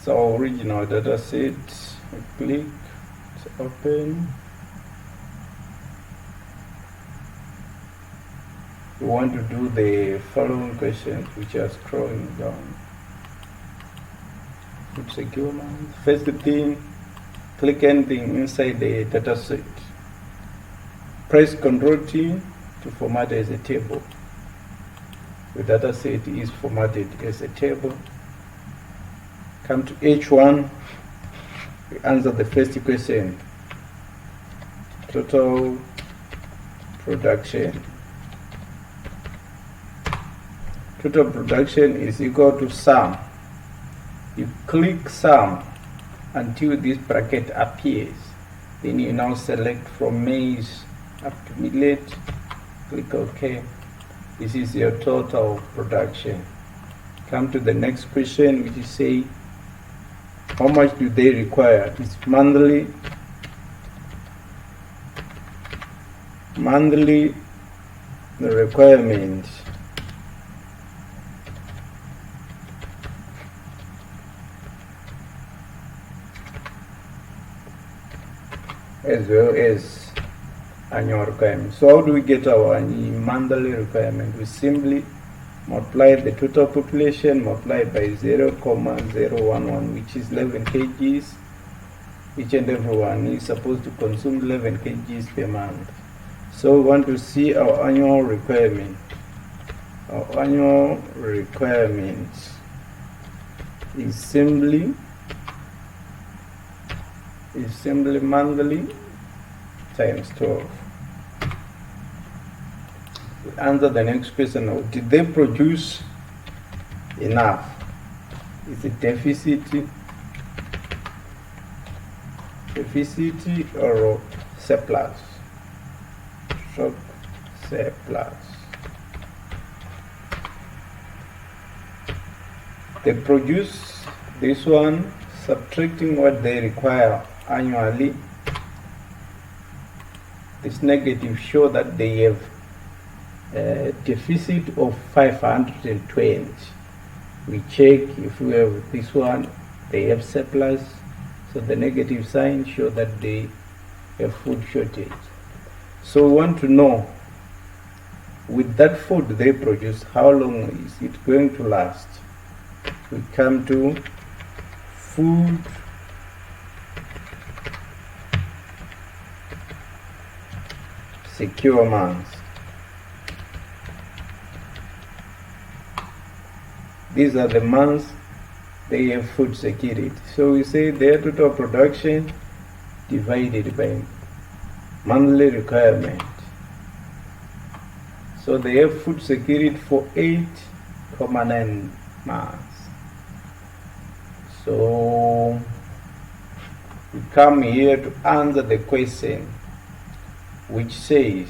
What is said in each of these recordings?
It's our original data set. Click to open. We want to do the following questions, which are scrolling down. Food securement. First thing, click anything inside the data set. Press Ctrl T to format as a table. The data set is formatted as a table. Come to H1, we answer the first question. Total production. Total production is equal to sum. You click sum until this bracket appears. Then you now select from maize up to millet. Click OK. This is your total production. Come to the next question, which is say, how much do they require? It's monthly. Monthly, the requirement. As well as annual requirement. So how do we get our monthly requirement? We simply multiply the total population multiplied by 0,011, which is 11 kgs. Each and everyone is supposed to consume 11 kgs per month. So we want to see our annual requirement. Our annual requirement is simply monthly times 12. We answer the next question now. Did they produce enough? Is it deficit or surplus? Surplus. They produce this one, subtracting what they require annually. This negative show that they have a deficit of 520. We check if we have this one, they have surplus. So the negative sign show that they have food shortage. So we want to know, with that food they produce, how long is it going to last? We come to food secure months. These are the months they have food security. So we say their total production divided by monthly requirement. So they have food security for 8,9 months. So we come here to answer the question, which says,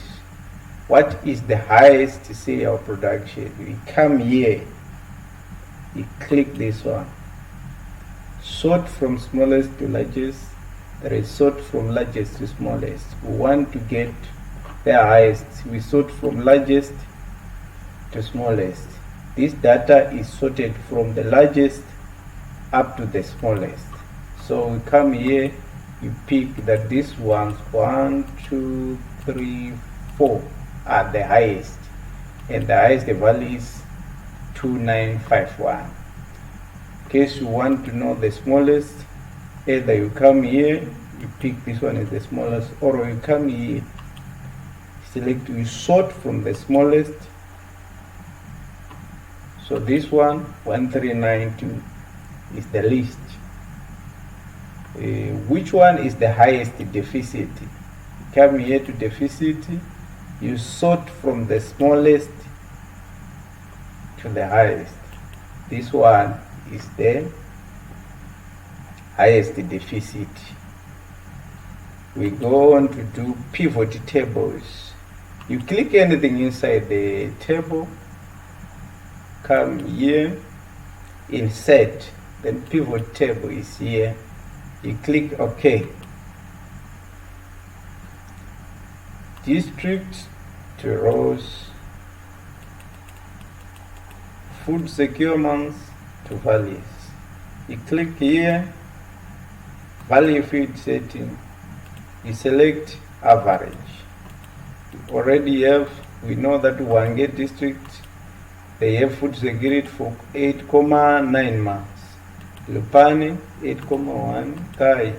what is the highest cereal production? We come here, you click this one. Sort from smallest to largest. There is sort from largest to smallest. We want to get the highest. We sort from largest to smallest. This data is sorted from the largest up to the smallest. So we come here, you pick that these ones 1, 2, 3, 4 are the highest, and the highest value is 2951. In case you want to know the smallest, either you come here, you pick this one as the smallest, or you come here, select, you sort from the smallest. So this one 1392 is the least. Which one is the highest deficit? You come here to deficit, you sort from the smallest to the highest. This one is the highest deficit. We go on to do pivot tables. You click anything inside the table, come here, insert, then pivot table is here. You click OK. District to rows, food secure months to values. You click here, value field setting, you select average. We already have, we know that Hwange district, they have food security for 8.9 months. Lupane 8.1, Kai.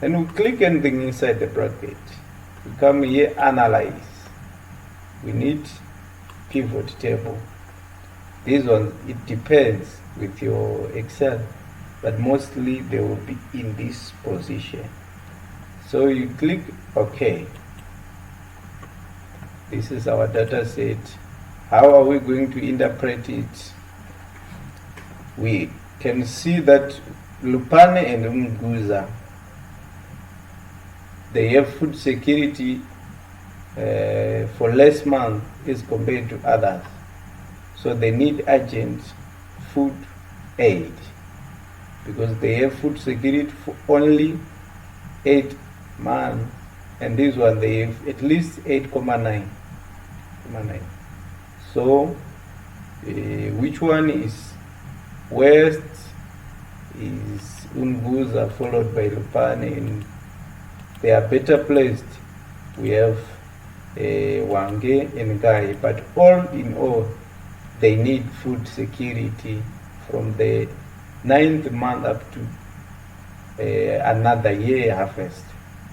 Then we click anything inside the bracket. We come here, analyze. We need pivot table. This one, it depends with your Excel, but mostly they will be in this position. So you click OK. This is our data set. How are we going to interpret it? We can see that Lupane and Umguza, they have food security for less month as compared to others. So they need urgent food aid because they have food security for only 8 months, and this one they have at least 8.9. So which one is worst is Umguza, followed by Lupane, and they are better placed. We have Hwange and Gai, but all in all, they need food security from the 9th month up to another year harvest,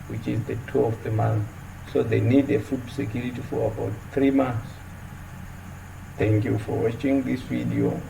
which is the 12th month. So they need a food security for about 3 months. Thank you for watching this video.